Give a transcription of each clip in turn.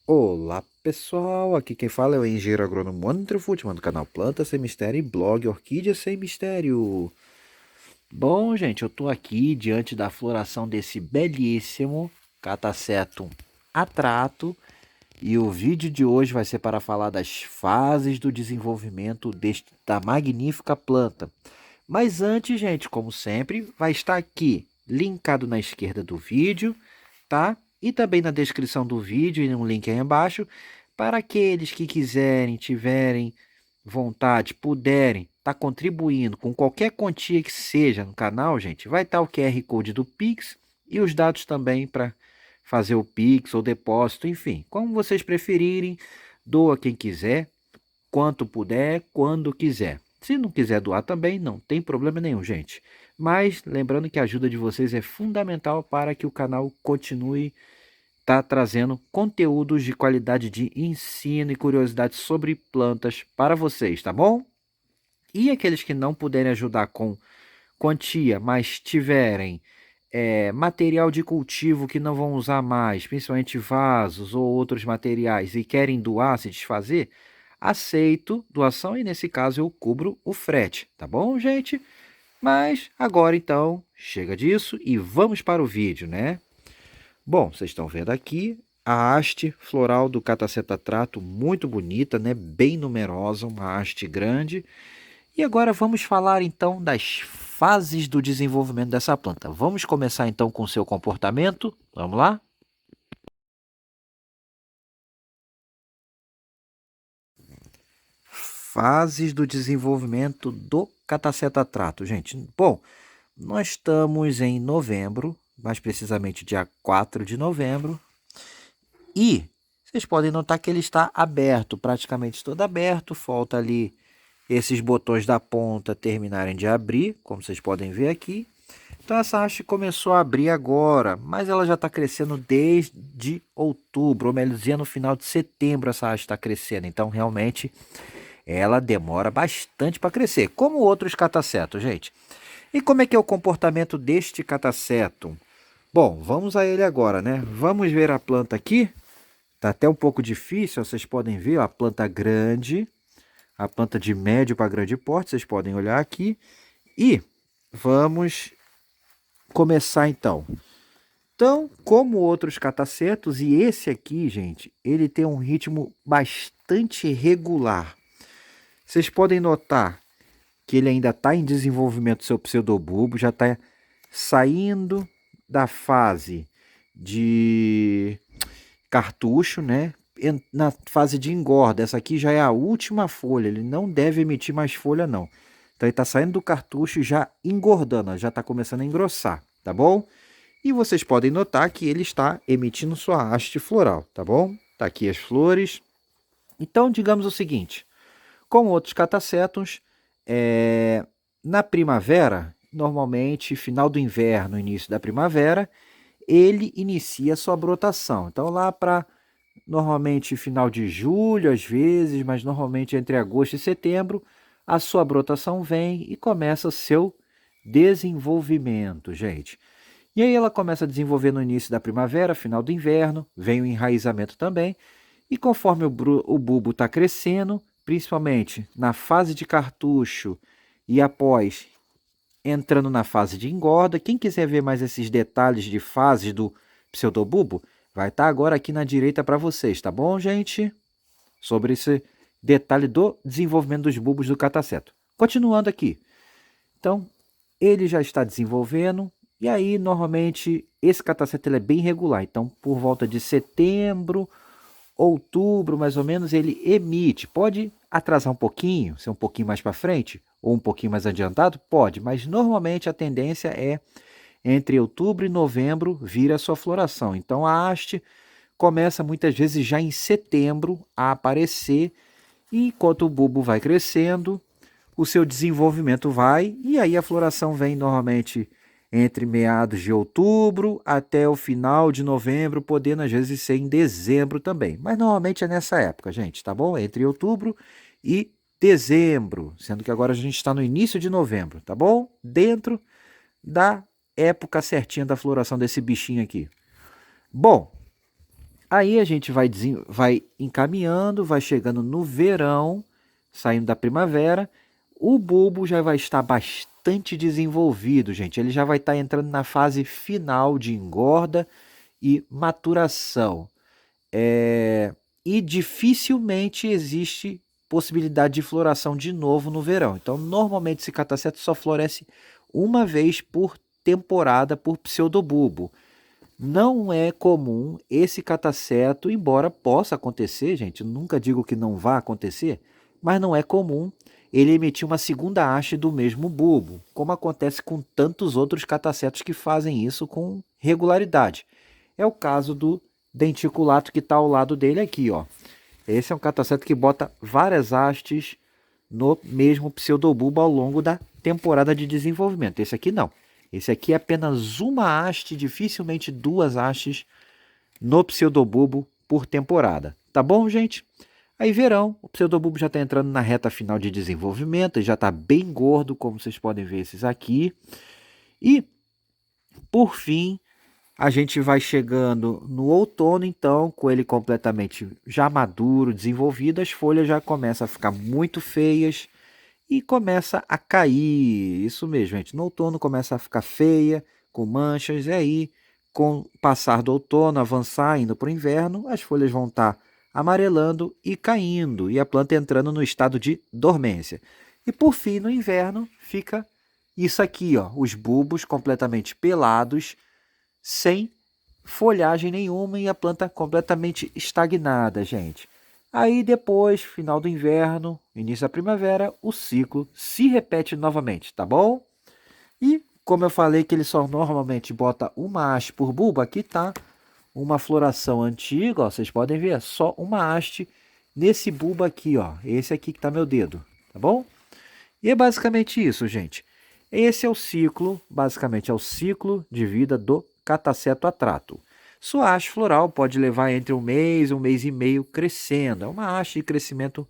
Olá pessoal, aqui quem fala é o engenheiro agrônomo André Futman do canal Planta Sem Mistério e blog Orquídea Sem Mistério. Bom, gente, eu tô aqui diante da floração desse belíssimo Catasetum atrato e o vídeo de hoje vai ser para falar das fases do desenvolvimento da magnífica planta. Mas antes, gente, como sempre, vai estar aqui linkado na esquerda do vídeo, tá? E também na descrição do vídeo e um link aí embaixo para aqueles que quiserem, tiverem vontade, puderem estar contribuindo com qualquer quantia que seja no canal, gente, vai estar o QR Code do Pix e os dados também para fazer o Pix ou depósito, enfim, como vocês preferirem, doa quem quiser, quanto puder, quando quiser. Se não quiser doar também, não tem problema nenhum, gente. Mas lembrando que a ajuda de vocês é fundamental para que o canal continue trazendo conteúdos de qualidade de ensino e curiosidades sobre plantas para vocês, tá bom? E aqueles que não puderem ajudar com quantia, mas tiverem material de cultivo que não vão usar mais, principalmente vasos ou outros materiais, e querem doar, se desfazer, aceito doação e nesse caso eu cubro o frete, tá bom, gente? Mas agora então, chega disso e vamos para o vídeo, né? Bom, vocês estão vendo aqui a haste floral do Cataceta trato, muito bonita, né? Bem numerosa, uma haste grande. E agora vamos falar então das fases do desenvolvimento dessa planta. Vamos começar então com o seu comportamento. Vamos lá? Fases do desenvolvimento do Cataceta trato, gente. Bom, nós estamos em novembro, mais precisamente dia 4 de novembro, e vocês podem notar que ele está aberto, praticamente todo aberto, falta ali esses botões da ponta terminarem de abrir, como vocês podem ver aqui. Então essa haste começou a abrir agora, mas ela já está crescendo desde outubro, ou melhor dizendo, no final de setembro essa haste está crescendo. Então realmente ela demora bastante para crescer, como outros catacetos, gente. E como é que é o comportamento deste cataceto? Bom, vamos a ele agora, né? Vamos ver a planta aqui. Tá até um pouco difícil, vocês podem ver, ó, a planta grande, a planta de médio para grande porte, vocês podem olhar aqui. E vamos começar então. Então, como outros catacetos, e esse aqui, gente, ele tem um ritmo bastante regular. Vocês podem notar que ele ainda está em desenvolvimento do seu pseudobulbo, já está saindo da fase de cartucho, né? Na fase de engorda. Essa aqui já é a última folha, ele não deve emitir mais folha não. Então ele está saindo do cartucho e já engordando, já está começando a engrossar, tá bom? E vocês podem notar que ele está emitindo sua haste floral, tá bom? Tá aqui as flores. Então, digamos o seguinte, como outros catacétons, na primavera, normalmente final do inverno, início da primavera, ele inicia sua brotação. Então, lá para normalmente final de julho, às vezes, mas normalmente entre agosto e setembro, a sua brotação vem e começa seu desenvolvimento, gente. E aí ela começa a desenvolver no início da primavera, final do inverno, vem o enraizamento também, e conforme o bulbo está crescendo, principalmente na fase de cartucho e após entrando na fase de engorda, quem quiser ver mais esses detalhes de fases do pseudobulbo, vai estar agora aqui na direita para vocês, tá bom, gente? Sobre esse detalhe do desenvolvimento dos bulbos do cataceto. Continuando aqui. Então, ele já está desenvolvendo, e aí, normalmente, esse cataceto ele é bem regular. Então, por volta de setembro, outubro, mais ou menos, ele emite. Pode atrasar um pouquinho, ser um pouquinho mais para frente, ou um pouquinho mais adiantado? Pode, mas normalmente a tendência é entre outubro e novembro vir a sua floração. Então, a haste começa muitas vezes já em setembro a aparecer, e enquanto o bulbo vai crescendo, o seu desenvolvimento vai, e aí a floração vem normalmente entre meados de outubro até o final de novembro, podendo às vezes ser em dezembro também. Mas normalmente é nessa época, gente, tá bom? Entre outubro e dezembro, sendo que agora a gente está no início de novembro, tá bom? Dentro da época certinha da floração desse bichinho aqui. Bom, Aí a gente vai encaminhando, vai chegando no verão, saindo da primavera, o bulbo já vai estar bastante desenvolvido, gente. Ele já vai estar entrando na fase final de engorda e maturação. E dificilmente existe possibilidade de floração de novo no verão. Então, normalmente esse cataceto só floresce uma vez por temporada por pseudobulbo. Não é comum esse cataceto, embora possa acontecer, gente, nunca digo que não vá acontecer, mas não é comum ele emitir uma segunda haste do mesmo bulbo, como acontece com tantos outros catacetos que fazem isso com regularidade. É o caso do denticulato que está ao lado dele aqui, ó. Esse é um cataceto que bota várias hastes no mesmo pseudobulbo ao longo da temporada de desenvolvimento. Esse aqui não. Esse aqui é apenas uma haste, dificilmente duas hastes no pseudobulbo por temporada. Tá bom, gente? Aí verão, o pseudobulbo já está entrando na reta final de desenvolvimento, ele já está bem gordo, como vocês podem ver esses aqui. E, por fim, a gente vai chegando no outono, então, com ele completamente já maduro, desenvolvido, as folhas já começam a ficar muito feias e começa a cair. Isso mesmo, gente. No outono começa a ficar feia, com manchas, e aí, com o passar do outono, avançar, indo para o inverno, as folhas vão estar amarelando e caindo, e a planta entrando no estado de dormência. E por fim, no inverno, fica isso aqui, ó, os bulbos completamente pelados, sem folhagem nenhuma e a planta completamente estagnada, gente. Aí depois, final do inverno, início da primavera, o ciclo se repete novamente, tá bom? E como eu falei que ele só normalmente bota uma haste por bulbo, aqui tá uma floração antiga, ó, vocês podem ver, só uma haste nesse bulbo aqui, ó, esse aqui que tá meu dedo, tá bom? E é basicamente isso, gente. Esse é o ciclo, basicamente é o ciclo de vida do cataceto atrato. Sua haste floral pode levar entre um mês e meio crescendo. É uma haste de crescimento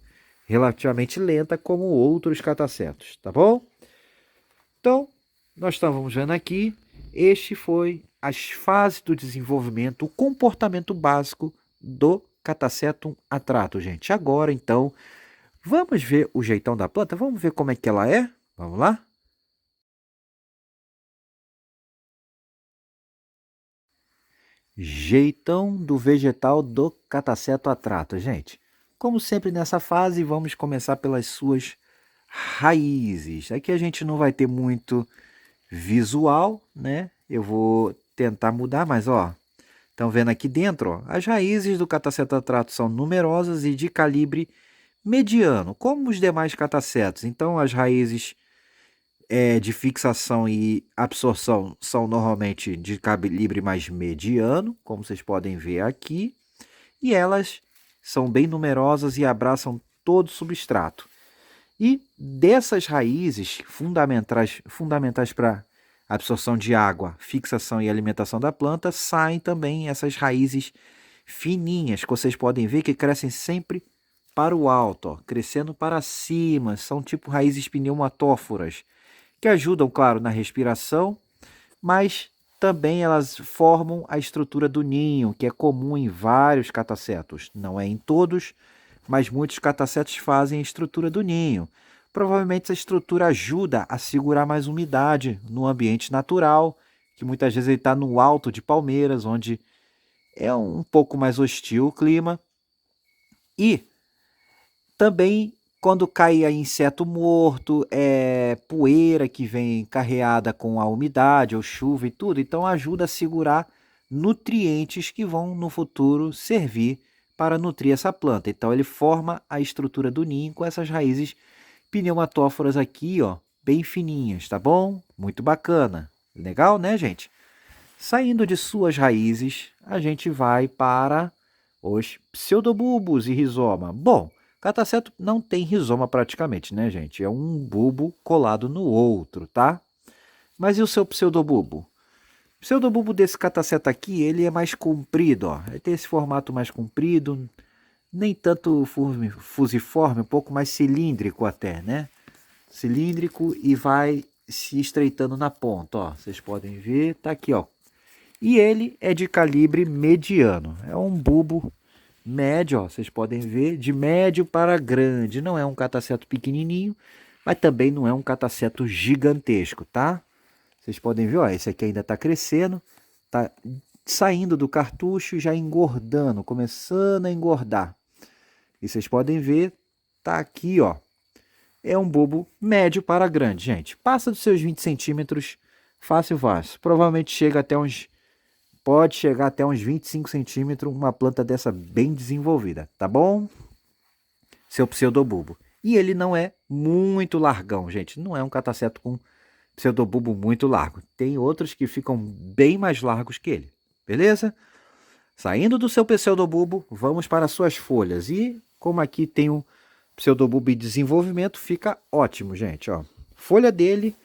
relativamente lenta, como outros catacetos, tá bom? Então, nós estávamos vendo aqui, este foi as fases do desenvolvimento, o comportamento básico do catacetum atrato, gente. Agora, então, vamos ver o jeitão da planta? Vamos ver como é que ela é? Vamos lá? Jeitão do vegetal do cataceto atrato, gente. Como sempre nessa fase, vamos começar pelas suas raízes. Aqui a gente não vai ter muito visual, né? Eu vou tentar mudar, mas ó, estão vendo aqui dentro, ó, as raízes do cataceto atrato são numerosas e de calibre mediano, como os demais catacetos. Então as raízes de fixação e absorção são normalmente de calibre mais mediano, como vocês podem ver aqui, e elas são bem numerosas e abraçam todo o substrato. E dessas raízes fundamentais para absorção de água, fixação e alimentação da planta, saem também essas raízes fininhas, que vocês podem ver que crescem sempre para o alto, ó, crescendo para cima, são tipo raízes pneumatóforas, que ajudam, claro, na respiração, mas também elas formam a estrutura do ninho, que é comum em vários catacetos. Não é em todos, mas muitos catacetos fazem a estrutura do ninho. Provavelmente essa estrutura ajuda a segurar mais umidade no ambiente natural, que muitas vezes ele está no alto de palmeiras, onde é um pouco mais hostil o clima. E também, quando cai inseto morto, poeira que vem carreada com a umidade ou chuva e tudo, então ajuda a segurar nutrientes que vão no futuro servir para nutrir essa planta. Então ele forma a estrutura do ninho com essas raízes pneumatóforas aqui, ó, bem fininhas, tá bom? Muito bacana. Legal, né, gente? Saindo de suas raízes, a gente vai para os pseudobulbos e rizoma. Bom, cataceto não tem rizoma praticamente, né, gente? É um bulbo colado no outro, tá? Mas e o seu pseudobulbo? O pseudobulbo desse cataceto aqui, ele é mais comprido, ó. Ele tem esse formato mais comprido, nem tanto fusiforme, um pouco mais cilíndrico até, né? Cilíndrico e vai se estreitando na ponta, ó. Vocês podem ver, tá aqui, ó. E ele é de calibre mediano. É um bulbo médio, ó, vocês podem ver, de médio para grande. Não é um cataceto pequenininho, mas também não é um cataceto gigantesco, tá? Vocês podem ver, ó, esse aqui ainda está crescendo, está saindo do cartucho e já engordando, começando a engordar. E vocês podem ver, tá aqui, ó. É um bulbo médio para grande, gente. Passa dos seus 20 centímetros, fácil, fácil. Provavelmente chega até uns... Pode chegar até uns 25 centímetros, uma planta dessa bem desenvolvida, tá bom? Seu pseudobulbo. E ele não é muito largão, gente. Não é um cataceto com pseudobulbo muito largo. Tem outros que ficam bem mais largos que ele, beleza? Saindo do seu pseudobulbo, vamos para as suas folhas. E como aqui tem um pseudobulbo em desenvolvimento, fica ótimo, gente. Ó. Folha dele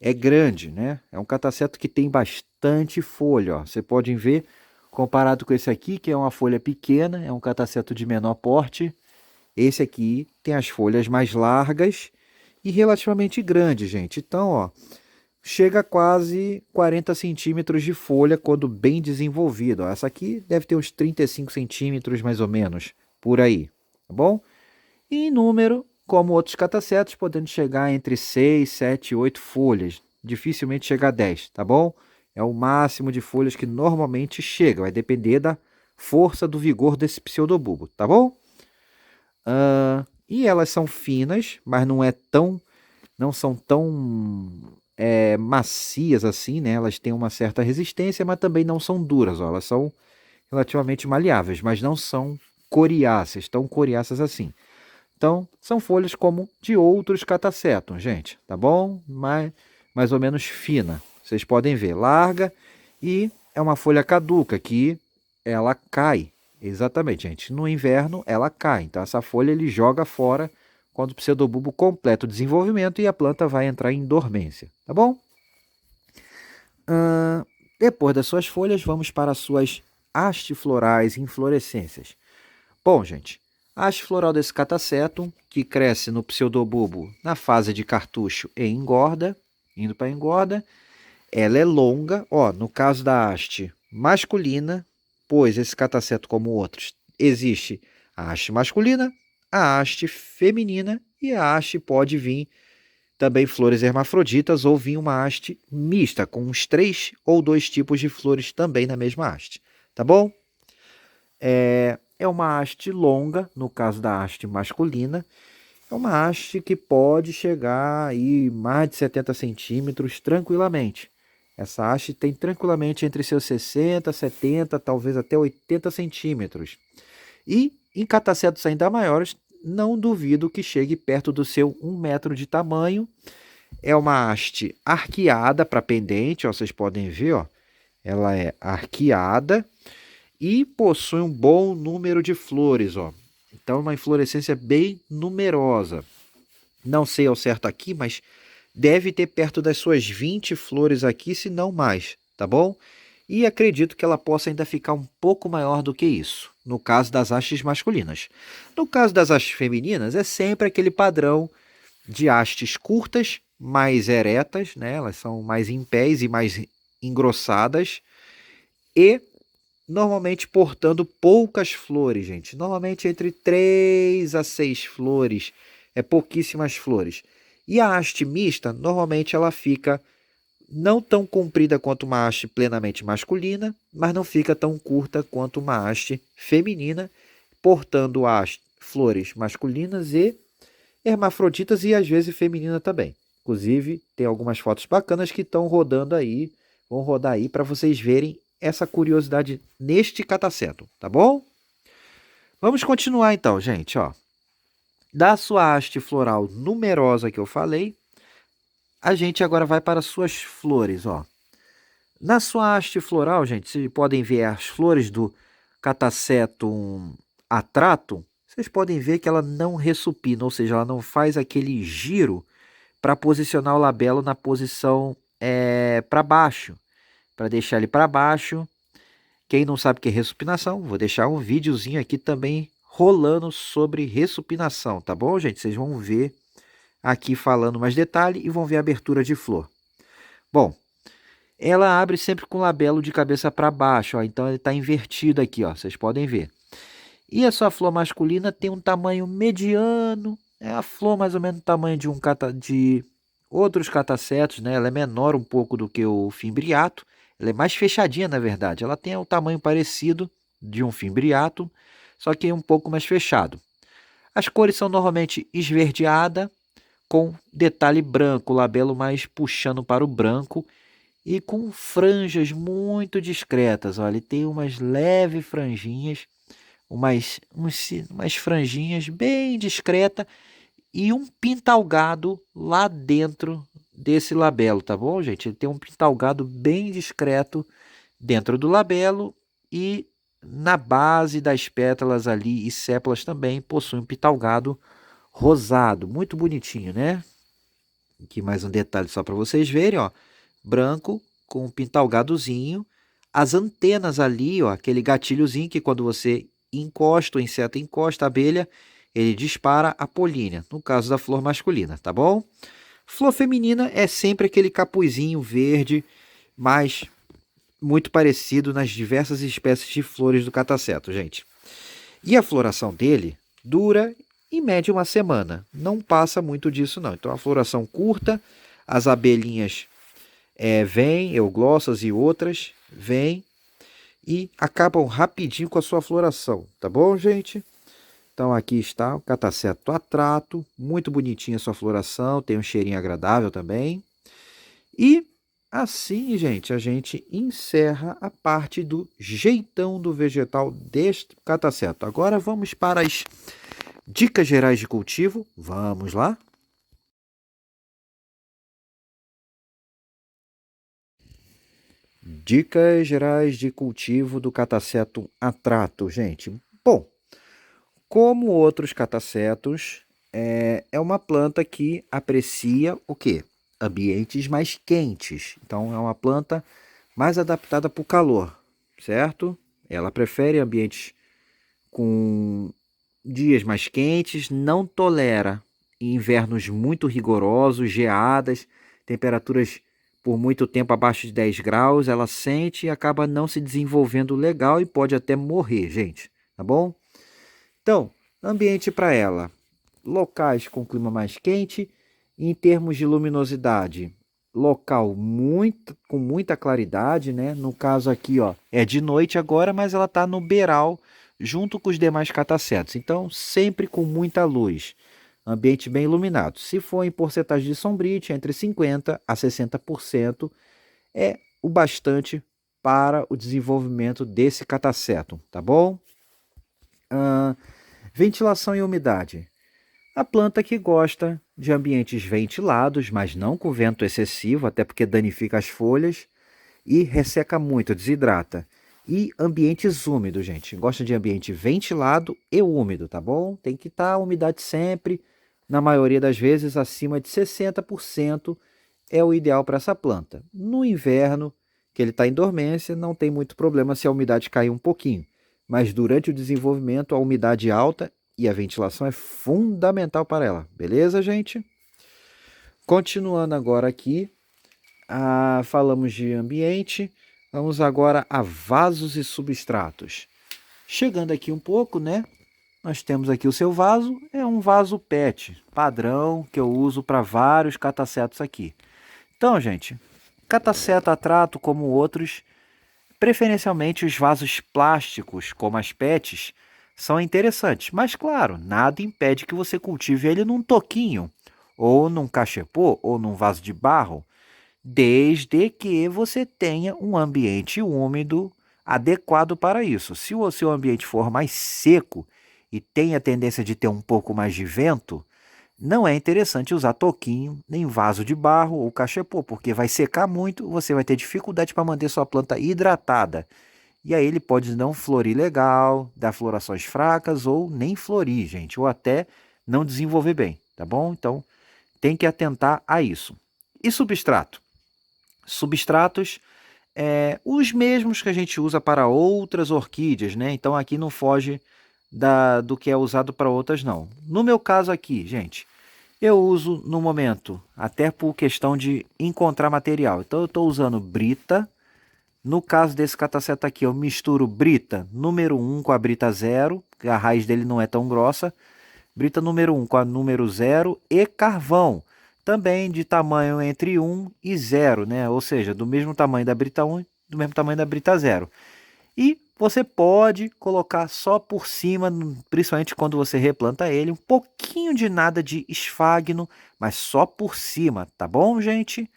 é grande, né? É um cataceto que tem bastante folha. Ó. Você pode ver, comparado com esse aqui, que é uma folha pequena, é um cataceto de menor porte. Esse aqui tem as folhas mais largas e relativamente grandes, gente. Então, ó, chega a quase 40 centímetros de folha quando bem desenvolvido. Essa aqui deve ter uns 35 centímetros mais ou menos, por aí, tá bom? E em número, como outros catacetos, podendo chegar entre 6, 7, 8 folhas. Dificilmente chega a 10, tá bom? É o máximo de folhas que normalmente chega, vai depender da força do vigor desse pseudobulbo, tá bom? E elas são finas, mas não são tão macias assim, né? Elas têm uma certa resistência, mas também não são duras, ó. Elas são relativamente maleáveis, mas não são coriáceas, tão coriáceas assim. Então, são folhas como de outros catacetos, gente, tá bom? Mais ou menos fina. Vocês podem ver, larga e é uma folha caduca que ela cai. Exatamente, gente. No inverno ela cai. Então, essa folha ele joga fora quando o pseudobulbo completa o desenvolvimento e a planta vai entrar em dormência, tá bom? Depois das suas folhas, vamos para as suas hastes florais e inflorescências. Bom, gente, a haste floral desse catacetum, que cresce no pseudobulbo na fase de cartucho e engorda, indo para engorda, ela é longa, ó, no caso da haste masculina, pois esse cataceto, como outros, existe a haste masculina, a haste feminina e a haste pode vir também flores hermafroditas ou vir uma haste mista, com uns 3 ou 2 tipos de flores também na mesma haste, tá bom? É uma haste longa, no caso da haste masculina, é uma haste que pode chegar aí mais de 70 centímetros tranquilamente. Essa haste tem tranquilamente entre seus 60, 70, talvez até 80 centímetros. E em catacetos ainda maiores, não duvido que chegue perto do seu 1 metro de tamanho. É uma haste arqueada para pendente, ó, vocês podem ver, ó, ela é arqueada e possui um bom número de flores, ó. Então, uma inflorescência bem numerosa. Não sei ao certo aqui, mas deve ter perto das suas 20 flores aqui, se não mais, tá bom? E acredito que ela possa ainda ficar um pouco maior do que isso, no caso das hastes masculinas. No caso das hastes femininas, é sempre aquele padrão de hastes curtas, mais eretas, né? Elas são mais em pés e mais engrossadas, e normalmente portando poucas flores, gente. Normalmente entre 3 a 6 flores, pouquíssimas flores. E a haste mista, normalmente ela fica não tão comprida quanto uma haste plenamente masculina, mas não fica tão curta quanto uma haste feminina, portando flores masculinas e hermafroditas e às vezes feminina também. Inclusive, tem algumas fotos bacanas que estão rodando aí, vão rodar aí para vocês verem essa curiosidade neste cataceto, tá bom? Vamos continuar então, gente, ó. Da sua haste floral numerosa que eu falei, a gente agora vai para as suas flores, ó. Na sua haste floral, gente, vocês podem ver as flores do Catasetum atratum. Vocês podem ver que ela não ressupina, ou seja, ela não faz aquele giro para posicionar o labelo na posição para baixo, para deixar ele para baixo. Quem não sabe o que é ressupinação, vou deixar um videozinho aqui também rolando sobre ressupinação, tá bom, gente? Vocês vão ver aqui falando mais detalhe e vão ver a abertura de flor. Bom, ela abre sempre com o labelo de cabeça para baixo, ó, então ele está invertido aqui, ó, vocês podem ver. E a sua flor masculina tem um tamanho mediano, é a flor mais ou menos do tamanho de de outros catacetos, né? Ela é menor um pouco do que o fimbriato, ela é mais fechadinha na verdade, ela tem o tamanho parecido de um fimbriato, só que um pouco mais fechado. As cores são normalmente esverdeada, com detalhe branco, o labelo mais puxando para o branco e com franjas muito discretas. Olha, ele tem umas leves franjinhas, umas franjinhas bem discretas e um pintalgado lá dentro desse labelo, tá bom, gente? Ele tem um pintalgado bem discreto dentro do labelo e na base das pétalas ali e sépalas também possui um pintalgado rosado, muito bonitinho, né? Aqui mais um detalhe só para vocês verem, ó, branco com um pintalgadozinho, as antenas ali, ó, aquele gatilhozinho que quando você encosta, o inseto encosta a abelha, ele dispara a polínia, no caso da flor masculina, tá bom? Flor feminina é sempre aquele capuzinho verde, mas muito parecido nas diversas espécies de flores do cataceto, gente. E a floração dele dura em média uma semana. Não passa muito disso, não. Então, a floração curta, as abelhinhas vêm, euglossas e outras, vêm e acabam rapidinho com a sua floração. Tá bom, gente? Então, aqui está o cataceto atrato. Muito bonitinha a sua floração. Tem um cheirinho agradável também. E assim, gente, a gente encerra a parte do jeitão do vegetal deste cataceto. Agora vamos para as dicas gerais de cultivo. Vamos lá? Dicas gerais de cultivo do cataceto atrato, gente. Bom, como outros catacetos, é uma planta que aprecia o quê? Ambientes mais quentes. Então, é uma planta mais adaptada para o calor, certo? Ela prefere ambientes com dias mais quentes, não tolera invernos muito rigorosos, geadas, temperaturas por muito tempo abaixo de 10 graus, ela sente e acaba não se desenvolvendo legal e pode até morrer, gente, tá bom? Então, ambiente para ela, locais com clima mais quente, em termos de luminosidade, local com muita claridade, né? No caso aqui, ó, é de noite agora, mas ela está no beiral junto com os demais catacetos. Então, sempre com muita luz. Ambiente bem iluminado. Se for em porcentagem de sombrite, entre 50% a 60% é o bastante para o desenvolvimento desse cataceto, tá bom? Ventilação e umidade. A planta que gosta de ambientes ventilados, mas não com vento excessivo, até porque danifica as folhas e resseca muito, desidrata. E ambientes úmidos, gente. Gosta de ambiente ventilado e úmido, tá bom? Tem que estar a umidade sempre, na maioria das vezes, acima de 60% é o ideal para essa planta. No inverno, que ele está em dormência, não tem muito problema se a umidade cair um pouquinho. Mas durante o desenvolvimento, a umidade alta e a ventilação é fundamental para ela. Beleza, gente? Continuando agora aqui, falamos de ambiente, vamos agora a vasos e substratos. Chegando aqui um pouco, né? Nós temos aqui o seu vaso, é um vaso PET, padrão, que eu uso para vários catacetos aqui. Então, gente, cataceto atrato como outros, preferencialmente os vasos plásticos, como as PETs, são interessantes. Mas, claro, nada impede que você cultive ele num toquinho, ou num cachepô, ou num vaso de barro, desde que você tenha um ambiente úmido adequado para isso. Se o seu ambiente for mais seco e tem a tendência de ter um pouco mais de vento, não é interessante usar toquinho, nem vaso de barro ou cachepô, porque vai secar muito, você vai ter dificuldade para manter sua planta hidratada. E aí ele pode não florir legal, dar florações fracas ou nem florir, gente, ou até não desenvolver bem, tá bom? Então tem que atentar a isso. E substrato? Substratos os mesmos que a gente usa para outras orquídeas, né? Então aqui não foge do que é usado para outras, não. No meu caso aqui, gente, Eu uso no momento, até por questão de encontrar material. Então eu estou usando brita. No caso desse cataceta aqui, eu misturo brita número 1 com a brita 0, que a raiz dele não é tão grossa. Brita número 1 com a número 0 e carvão, também de tamanho entre 1 e 0, né? Ou seja, do mesmo tamanho da brita 1 e do mesmo tamanho da brita 0. E você pode colocar só por cima, principalmente quando você replanta ele, um pouquinho de nada de esfagno, mas só por cima, tá bom, gente?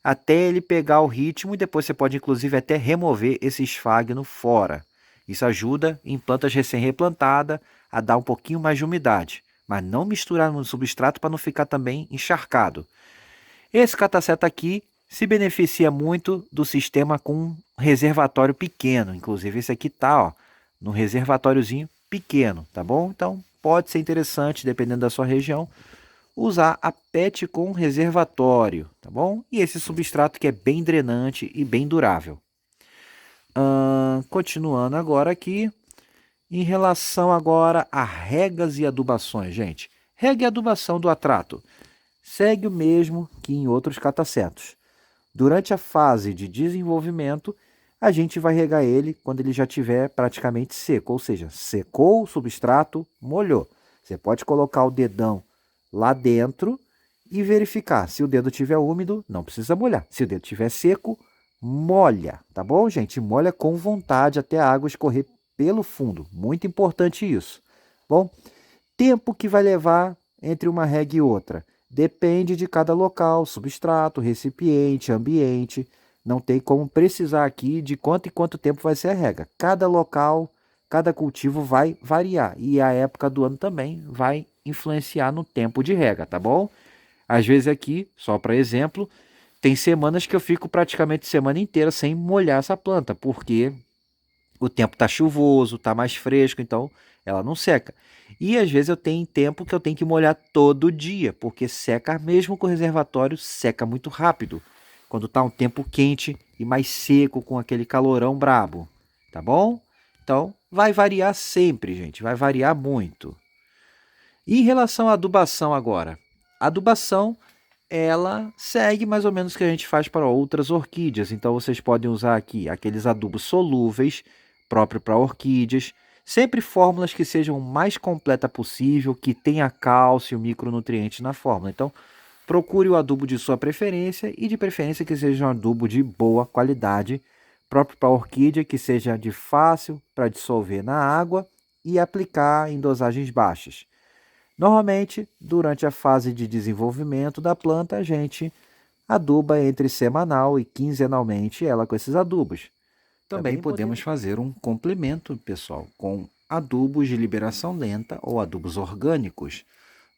Até ele pegar o ritmo e depois você pode inclusive até remover esse esfagno fora. Isso ajuda em plantas recém-replantadas a dar um pouquinho mais de umidade, mas não misturar no substrato para não ficar também encharcado. Esse cataceta aqui se beneficia muito do sistema com reservatório pequeno. Inclusive esse aqui tá, ó, no reservatóriozinho pequeno, tá bom? Então pode ser interessante, dependendo da sua região, usar a PET com reservatório, tá bom? E esse substrato que é bem drenante e bem durável. Continuando agora aqui, em relação agora a regas e adubações, gente. Rega e adubação do atrato segue o mesmo que em outros catacetos. Durante a fase de desenvolvimento, a gente vai regar ele quando ele já estiver praticamente seco, ou seja, secou o substrato, molhou. Você pode colocar o dedão lá dentro e verificar. Se o dedo estiver úmido, não precisa molhar. Se o dedo estiver seco, molha, tá bom, gente? Molha com vontade até a água escorrer pelo fundo. Muito importante isso. Bom, tempo que vai levar entre uma rega e outra. Depende de cada local, substrato, recipiente, ambiente. Não tem como precisar aqui de quanto e quanto tempo vai ser a rega. Cada local, cada cultivo vai variar. E a época do ano também vai influenciar no tempo de rega, tá bom? Às vezes aqui, só para exemplo, tem semanas que eu fico praticamente semana inteira sem molhar essa planta, porque o tempo está chuvoso, está mais fresco, então ela não seca. E às vezes eu tenho tempo que eu tenho que molhar todo dia, porque seca mesmo com o reservatório, seca muito rápido. Quando está um tempo quente e mais seco, com aquele calorão brabo, tá bom? Então vai variar sempre, gente, vai variar muito. E em relação à adubação agora, a adubação ela segue mais ou menos o que a gente faz para outras orquídeas. Então vocês podem usar aqui aqueles adubos solúveis, próprio para orquídeas, sempre fórmulas que sejam o mais completa possível, que tenha cálcio, micronutrientes na fórmula. Então procure o adubo de sua preferência e de preferência que seja um adubo de boa qualidade, próprio para orquídea, que seja de fácil para dissolver na água e aplicar em dosagens baixas. Normalmente, durante a fase de desenvolvimento da planta, a gente aduba entre semanal e quinzenalmente ela com esses adubos. Também podemos fazer um complemento, pessoal, com adubos de liberação lenta ou adubos orgânicos.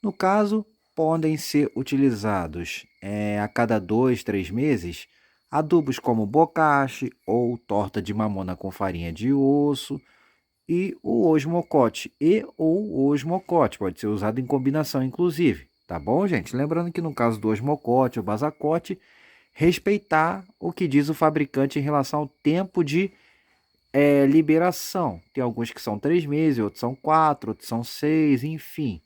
No caso, podem ser utilizados a cada 2, 3 meses adubos como bocache ou torta de mamona com farinha de osso, e o osmocote e ou osmocote, pode ser usado em combinação inclusive, tá bom, gente? Lembrando que no caso do osmocote ou basacote, respeitar o que diz o fabricante em relação ao tempo de liberação. Tem alguns que são 3 meses, outros são 4, outros são 6, enfim,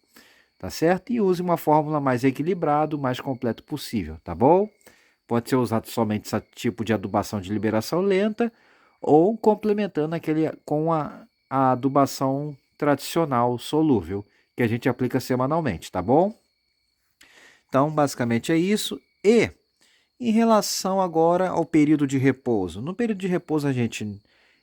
tá certo? E use uma fórmula mais equilibrada, o mais completo possível, tá bom? Pode ser usado somente esse tipo de adubação de liberação lenta ou complementando aquele com a adubação tradicional solúvel que a gente aplica semanalmente, tá bom? Então, basicamente é isso. E em relação agora ao período de repouso, no período de repouso a gente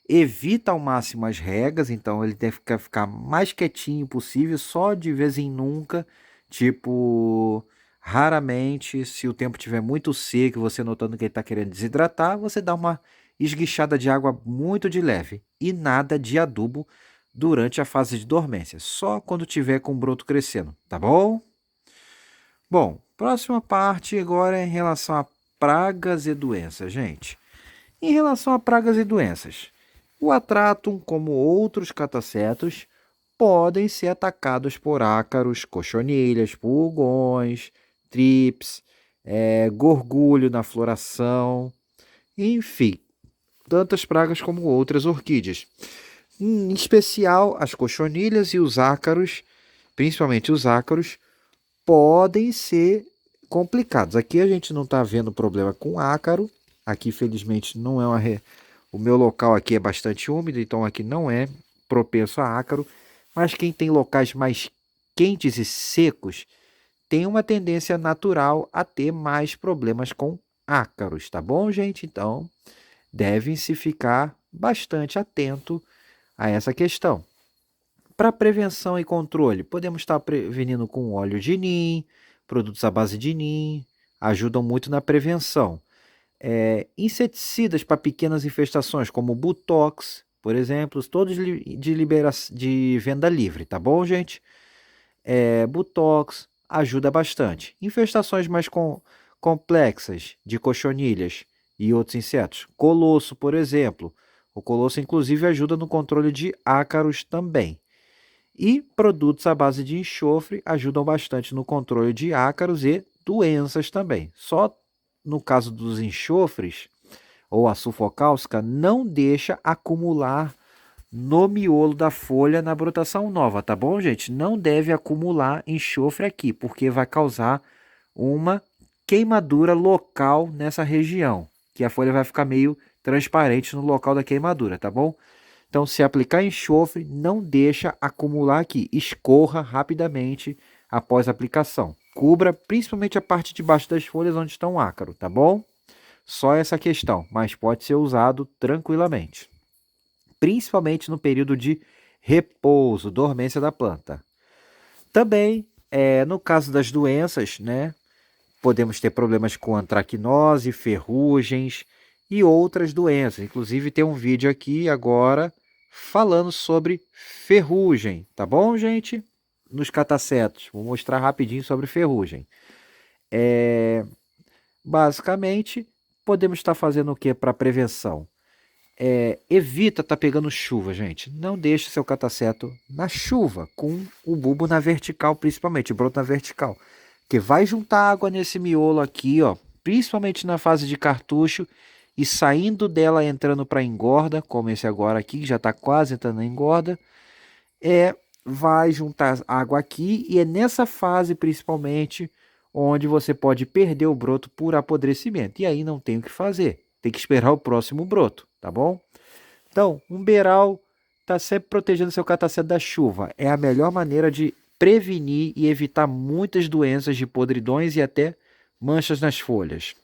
evita ao máximo as regas, então ele deve ficar mais quietinho possível, só de vez em nunca, tipo, raramente, se o tempo estiver muito seco, você notando que ele está querendo desidratar, você dá uma esguichada de água muito de leve e nada de adubo durante a fase de dormência, só quando tiver com o broto crescendo, tá bom? Bom, próxima parte agora é em relação a pragas e doenças, gente. Em relação a pragas e doenças, o atratum, como outros catacetos, podem ser atacados por ácaros, cochonilhas, pulgões, trips, gorgulho na floração, enfim, tantas pragas como outras orquídeas. Em especial, as cochonilhas e os ácaros, principalmente os ácaros, podem ser complicados. Aqui a gente não está vendo problema com ácaro. Aqui, felizmente, não é o meu local aqui é bastante úmido, então aqui não é propenso a ácaro. Mas quem tem locais mais quentes e secos tem uma tendência natural a ter mais problemas com ácaros, tá bom, gente? Então, devem-se ficar bastante atento a essa questão. Para prevenção e controle, podemos estar prevenindo com óleo de nim, produtos à base de nim, ajudam muito na prevenção. Inseticidas para pequenas infestações, como Butox, por exemplo, todos de venda livre, tá bom, gente? Butox ajuda bastante. Infestações mais complexas de cochonilhas e outros insetos. Colosso, por exemplo. O colosso, inclusive, ajuda no controle de ácaros também. E produtos à base de enxofre ajudam bastante no controle de ácaros e doenças também. Só no caso dos enxofres ou a sulfocáustica, não deixa acumular no miolo da folha na brotação nova, tá bom, gente? Não deve acumular enxofre aqui, porque vai causar uma queimadura local nessa região, que a folha vai ficar meio transparente no local da queimadura, tá bom? Então, se aplicar enxofre, não deixa acumular aqui. Escorra rapidamente após a aplicação. Cubra principalmente a parte de baixo das folhas onde estão ácaro, tá bom? Só essa questão, mas pode ser usado tranquilamente. Principalmente no período de repouso, dormência da planta. Também, no caso das doenças, né, podemos ter problemas com antracnose, ferrugens e outras doenças. Inclusive tem um vídeo aqui agora falando sobre ferrugem, tá bom, gente? Nos catacetos. Vou mostrar rapidinho sobre ferrugem. Basicamente, podemos estar fazendo o que para prevenção? Evita estar pegando chuva, gente. Não deixe seu cataceto na chuva, com o bulbo na vertical, principalmente, o broto na vertical. Que vai juntar água nesse miolo aqui, ó, principalmente na fase de cartucho, e saindo dela entrando para engorda, como esse agora aqui, que já está quase entrando na engorda, vai juntar água aqui, e é nessa fase, principalmente, onde você pode perder o broto por apodrecimento. E aí não tem o que fazer. Tem que esperar o próximo broto, tá bom? Então, um beiral está sempre protegendo seu cataceto da chuva. É a melhor maneira de prevenir e evitar muitas doenças de podridões e até manchas nas folhas.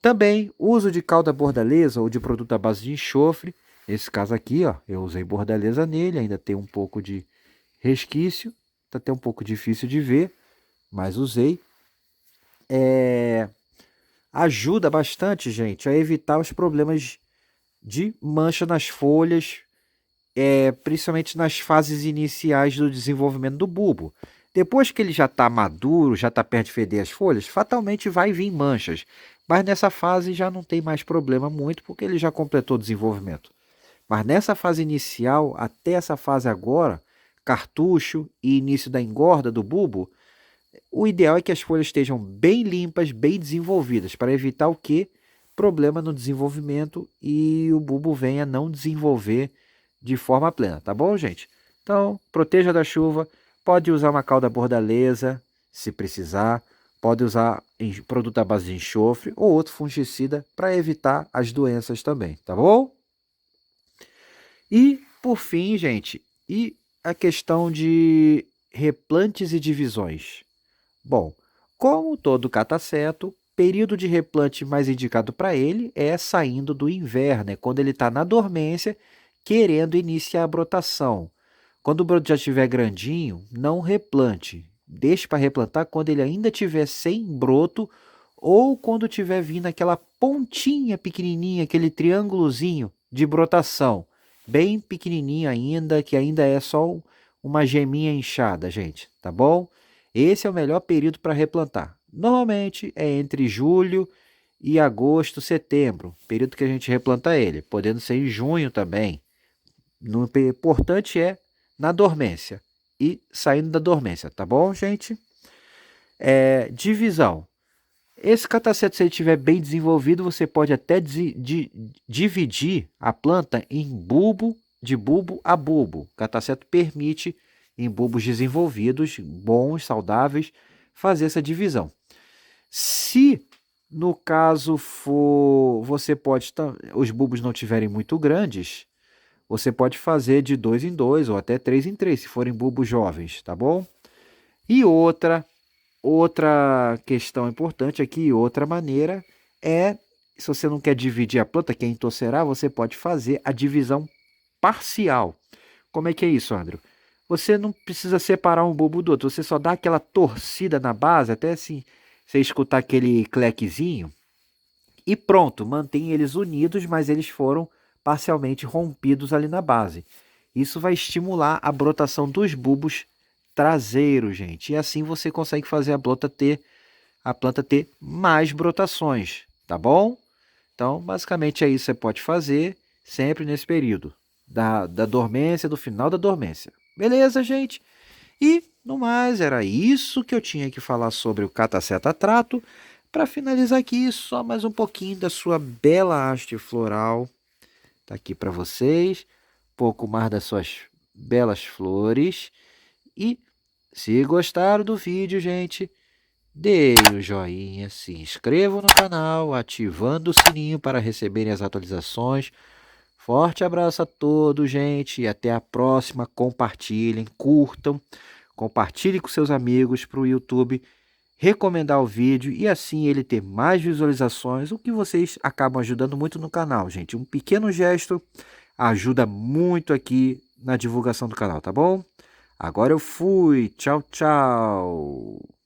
Também, uso de calda bordaleza ou de produto à base de enxofre. Nesse caso aqui, ó, eu usei bordaleza nele, ainda tem um pouco de resquício. Está até um pouco difícil de ver, mas usei. Ajuda bastante, gente, a evitar os problemas de mancha nas folhas, principalmente nas fases iniciais do desenvolvimento do bulbo. Depois que ele já está maduro, já está perto de feder as folhas, fatalmente vai vir manchas. Mas nessa fase já não tem mais problema muito, porque ele já completou o desenvolvimento. Mas nessa fase inicial, até essa fase agora, cartucho e início da engorda do bulbo, o ideal é que as folhas estejam bem limpas, bem desenvolvidas, para evitar o quê? Problema no desenvolvimento e o bulbo venha não desenvolver de forma plena, tá bom, gente? Então, proteja da chuva, pode usar uma calda bordaleza, se precisar, pode usar produto à base de enxofre ou outro fungicida para evitar as doenças também, tá bom? E, por fim, gente, e a questão de replantes e divisões? Bom, como todo cataceto, período de replante mais indicado para ele é saindo do inverno, é quando ele está na dormência, querendo iniciar a brotação. Quando o broto já estiver grandinho, não replante. Deixe para replantar quando ele ainda estiver sem broto ou quando estiver vindo aquela pontinha pequenininha, aquele triângulozinho de brotação. Bem pequenininho ainda, que ainda é só uma geminha inchada, gente, tá bom? Esse é o melhor período para replantar. Normalmente é entre julho e agosto, setembro, período que a gente replanta ele, podendo ser em junho também. O importante é na dormência e saindo da dormência, tá bom, gente? Divisão. Esse cataceto, se ele estiver bem desenvolvido, você pode até dividir a planta em bulbo, de bulbo a bulbo. O cataceto permite em bulbos desenvolvidos, bons, saudáveis, fazer essa divisão. Se no caso for, você pode, os bulbos não tiverem muito grandes, você pode fazer de 2 em 2 ou até 3 em 3, se forem bulbos jovens, tá bom? E outra questão importante aqui, outra maneira é, se você não quer dividir a planta, quer entorcerar, você pode fazer a divisão parcial. Como é que é isso, André? Você não precisa separar um bulbo do outro, você só dá aquela torcida na base, até assim, você escutar aquele clequezinho, e pronto, mantém eles unidos, mas eles foram parcialmente rompidos ali na base. Isso vai estimular a brotação dos bulbos traseiros, gente. E assim você consegue fazer a planta ter mais brotações, tá bom? Então, basicamente é isso que você pode fazer sempre nesse período da dormência, do final da dormência. Beleza, gente? E, no mais, era isso que eu tinha que falar sobre o cataceta trato. Para finalizar aqui, só mais um pouquinho da sua bela haste floral. Tá aqui para vocês. Pouco mais das suas belas flores. E, se gostaram do vídeo, gente, dê o joinha, se inscrevam no canal, ativando o sininho para receberem as atualizações. Forte abraço a todos, gente, e até a próxima. Compartilhem, curtam, compartilhem com seus amigos para o YouTube recomendar o vídeo e assim ele ter mais visualizações, o que vocês acabam ajudando muito no canal, gente. Um pequeno gesto ajuda muito aqui na divulgação do canal, tá bom? Agora eu fui. Tchau, tchau.